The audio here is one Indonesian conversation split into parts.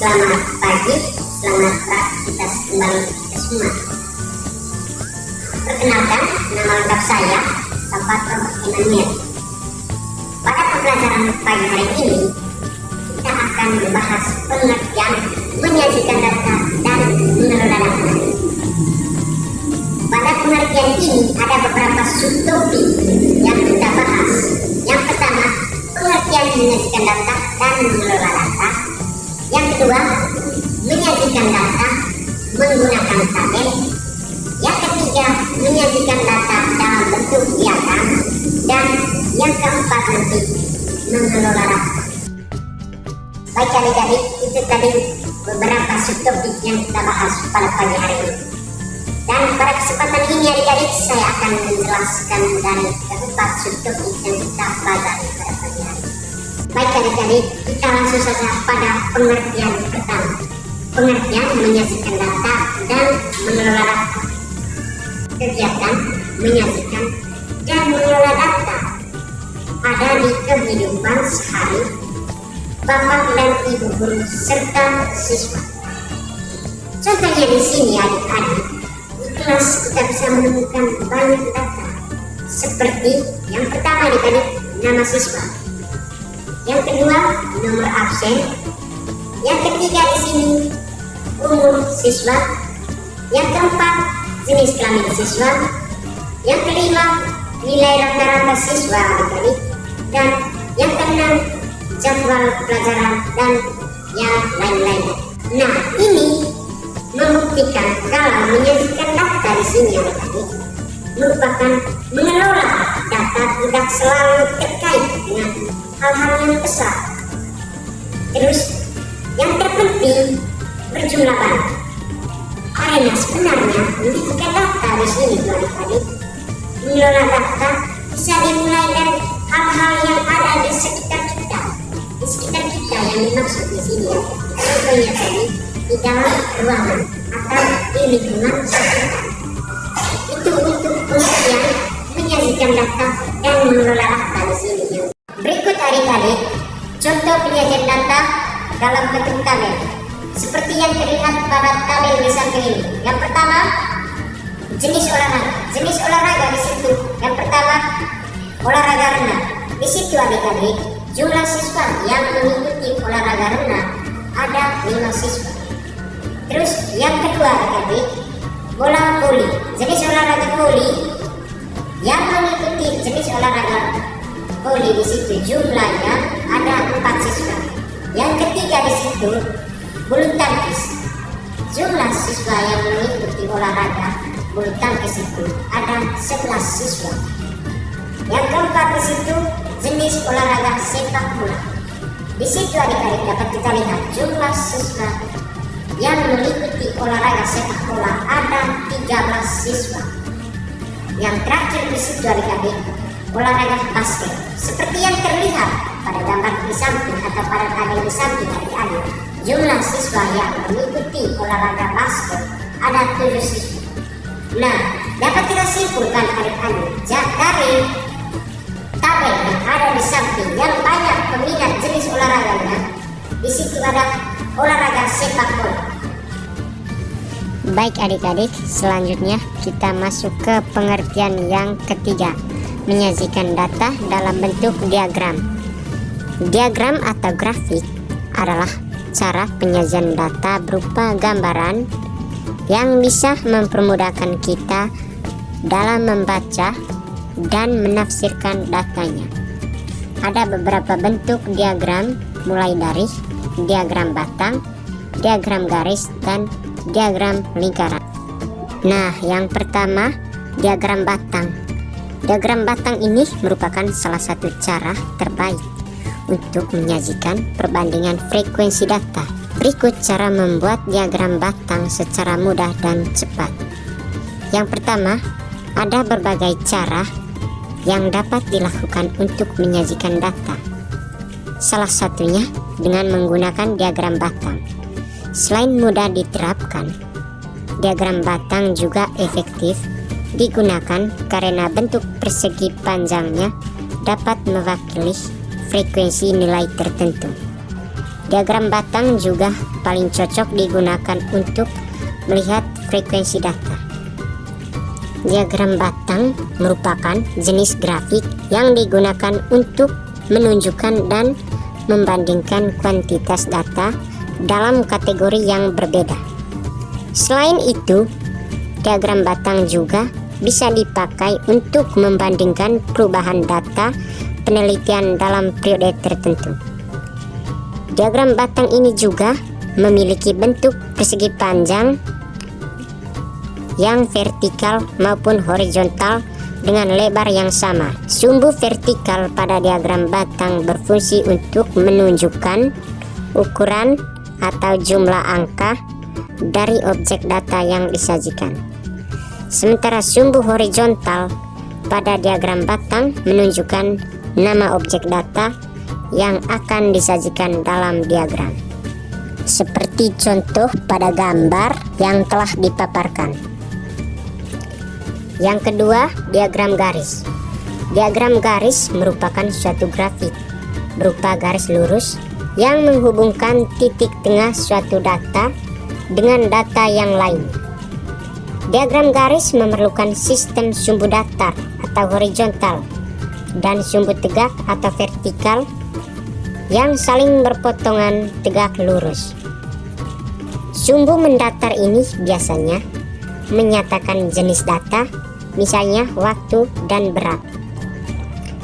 Selamat pagi, selamat beraktivitas kembali kita semua. Perkenalkan, nama lengkap saya Sapatro Emmanuel. Pada pembelajaran pagi hari ini, kita akan membahas pengertian menyajikan data dan mengelola data. Pada pengertian ini ada beberapa subtopik yang kita bahas. Yang pertama, pengertian menyajikan data dan mengelola data. Yang kedua, menyajikan data menggunakan tabel. Yang ketiga, menyajikan data dalam bentuk diagram. Dan yang keempat nanti, mengelola data. Baik adik-adik, itu tadi beberapa subtopik yang kita bahas pada pagi hari ini. Dan pada kesempatan ini adik-adik, saya akan menjelaskan dari keempat subtopik yang kita pelajari pada pagi hari ini. Baik adik-adik, kita langsung saja pada pengertian pertama. Pengertian menyajikan data dan mengelola data. Kegiatan menyajikan dan mengelola data ada di kehidupan sehari Bapak dan Ibu guru serta siswa. Contohnya di sini adik-adik, di kelas kita bisa menemukan banyak data. Seperti yang pertama adik-adik, nama siswa. Yang kedua, nomor absen. Yang ketiga di sini, umur siswa. Yang keempat, jenis kelamin siswa. Yang kelima, nilai rata-rata siswa adik-adik. Dan yang keenam, jadwal pelajaran dan yang lain-lain. Nah, ini membuktikan kalau menyajikan data di sini adik-adik merupakan mengelola data tidak selalu terkait dengan hal-hal yang besar. Terus yang terpenting berjumlah banyak. Karena sebenarnya menyajikan data di sini adik-adik, mengelola data bisa dimulai dari hal-hal yang ada di sekitar kita. Di sekitar kita yang dimaksud di sini ya. Contohnya tadi di dalam ruangan atau di lingkungan sekitar. Itu untuk pengertian menyajikan data dan mengelola data di sini. Berikut adik-adik contoh penyajian data dalam bentuk tabel. Seperti yang terlihat pada tabel di samping ini. Yang pertama, jenis olahraga. Jenis olahraga di situ. Yang pertama, olahraga renang. Di situ adik-adik, jumlah siswa yang mengikuti olahraga renang ada 5 siswa. Terus yang kedua adik-adik, bola voli. Jenis olahraga voli yang mengikuti jenis olahraga voli di situ jumlahnya ada 4 siswa. Yang ketiga di situ, bulu tangkis. Jumlah siswa yang mengikuti olahraga bulu tangkis itu ada 11 siswa. Yang keempat di situ, jenis olahraga sepak bola. Di situ adik-adik dapat kita lihat jumlah siswa yang mengikuti olahraga sepak bola ada 13 siswa. Yang terakhir di situ adik-adik, olahraga basket. Seperti yang terlihat pada gambar di samping atau pada tabel di samping adik-adik, jumlah siswa yang mengikuti olahraga basket ada 7 siswa. Nah, dapat kita simpulkan adik-adik, dari tabel yang ada di samping yang banyak peminat jenis olahraganya, di situ ada olahraga sepak bola. Baik adik-adik, selanjutnya kita masuk ke pengertian yang ketiga, menyajikan data dalam bentuk diagram. Diagram atau grafik adalah cara penyajian data berupa gambaran yang bisa mempermudahkan kita dalam membaca dan menafsirkan datanya. Ada beberapa bentuk diagram, mulai dari diagram batang, diagram garis, dan diagram lingkaran. Nah, yang pertama, diagram batang. Diagram batang ini merupakan salah satu cara terbaik untuk menyajikan perbandingan frekuensi data. Berikut cara membuat diagram batang secara mudah dan cepat. Yang pertama, ada berbagai cara yang dapat dilakukan untuk menyajikan data. Salah satunya dengan menggunakan diagram batang. Selain mudah diterapkan, diagram batang juga efektif digunakan karena bentuk persegi panjangnya dapat mewakili frekuensi nilai tertentu. Diagram batang juga paling cocok digunakan untuk melihat frekuensi data. Diagram batang merupakan jenis grafik yang digunakan untuk menunjukkan dan membandingkan kuantitas data dalam kategori yang berbeda. Selain itu, diagram batang juga bisa dipakai untuk membandingkan perubahan data penelitian dalam periode tertentu. Diagram batang ini juga memiliki bentuk persegi panjang yang vertikal maupun horizontal dengan lebar yang sama. Sumbu vertikal pada diagram batang berfungsi untuk menunjukkan ukuran atau jumlah angka dari objek data yang disajikan. Sementara sumbu horizontal pada diagram batang menunjukkan nama objek data yang akan disajikan dalam diagram, seperti contoh pada gambar yang telah dipaparkan. Yang kedua, diagram garis. Diagram garis merupakan suatu grafik berupa garis lurus yang menghubungkan titik tengah suatu data dengan data yang lain. Diagram garis memerlukan sistem sumbu datar atau horizontal dan sumbu tegak atau vertikal yang saling berpotongan tegak lurus. Sumbu mendatar ini biasanya menyatakan jenis data, misalnya waktu dan berat.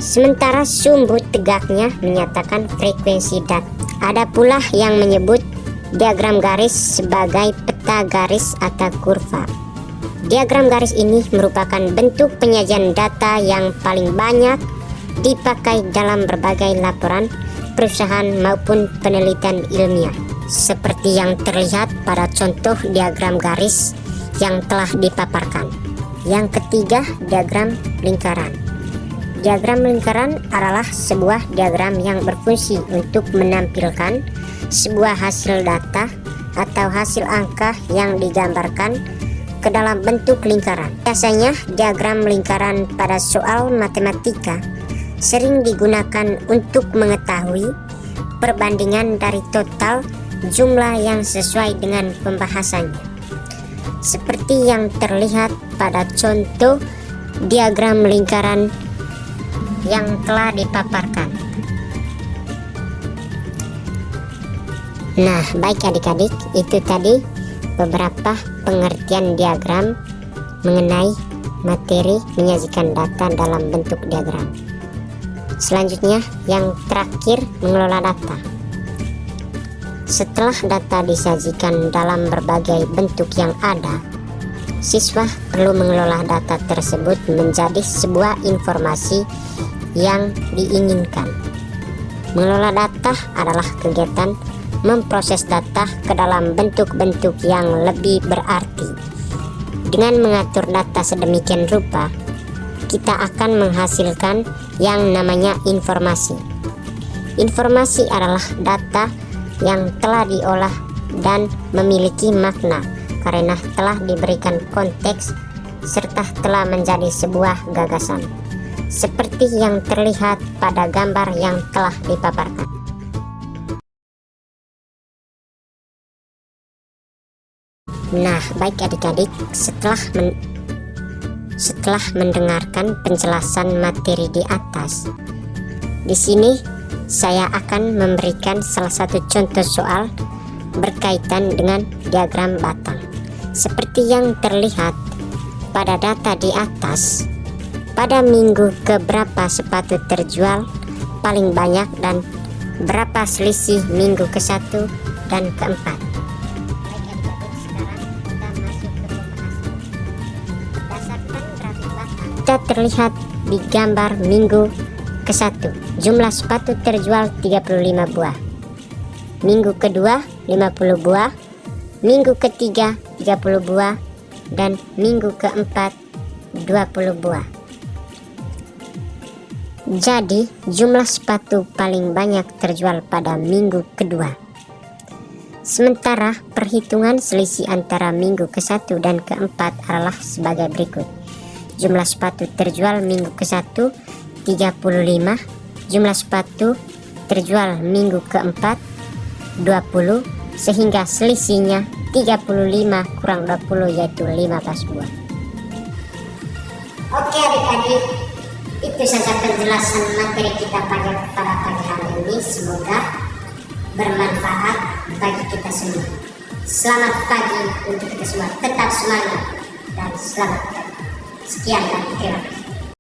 Sementara sumbu tegaknya menyatakan frekuensi data. Ada pula yang menyebut diagram garis sebagai peta garis atau kurva. Diagram garis ini merupakan bentuk penyajian data yang paling banyak dipakai dalam berbagai laporan perusahaan maupun penelitian ilmiah, seperti yang terlihat pada contoh diagram garis yang telah dipaparkan. Yang ketiga, diagram lingkaran. Diagram lingkaran adalah sebuah diagram yang berfungsi untuk menampilkan sebuah hasil data atau hasil angka yang digambarkan ke dalam bentuk lingkaran. Biasanya diagram lingkaran pada soal matematika sering digunakan untuk mengetahui perbandingan dari total jumlah yang sesuai dengan pembahasannya, seperti yang terlihat pada contoh diagram lingkaran yang telah dipaparkan. Nah, baik adik-adik, itu tadi beberapa pengertian diagram mengenai materi menyajikan data dalam bentuk diagram. Selanjutnya, yang terakhir, mengelola data. Setelah data disajikan dalam berbagai bentuk yang ada, siswa perlu mengelola data tersebut menjadi sebuah informasi yang diinginkan. Mengelola data adalah kegiatan memproses data ke dalam bentuk-bentuk yang lebih berarti. Dengan mengatur data sedemikian rupa, kita akan menghasilkan yang namanya informasi. Informasi adalah data yang telah diolah dan memiliki makna karena telah diberikan konteks serta telah menjadi sebuah gagasan, seperti yang terlihat pada gambar yang telah dipaparkan. Nah, baik adik-adik, setelah mendengarkan penjelasan materi di atas, di sini saya akan memberikan salah satu contoh soal berkaitan dengan diagram batang. Seperti yang terlihat pada data di atas, pada minggu keberapa sepatu terjual paling banyak dan berapa selisih minggu ke-1 dan ke-4. Kita terlihat di gambar minggu ke-1, jumlah sepatu terjual 35 buah, minggu kedua 50 buah, minggu ketiga 30 buah, dan minggu keempat 20 buah. Jadi jumlah sepatu paling banyak terjual pada minggu kedua. Sementara perhitungan selisih antara minggu ke-1 dan ke-4 adalah sebagai berikut. Jumlah sepatu terjual minggu ke-1 35, jumlah sepatu terjual minggu ke-4 20, sehingga selisihnya 35 kurang 20 yaitu 15 buah. Oke adik-adik, itu saja penjelasan materi kita pada pagi hari ini. Semoga bermanfaat bagi kita semua. Selamat pagi untuk kita semua, tetap semangat dan selamat pagi. Sekian dan terima kasih.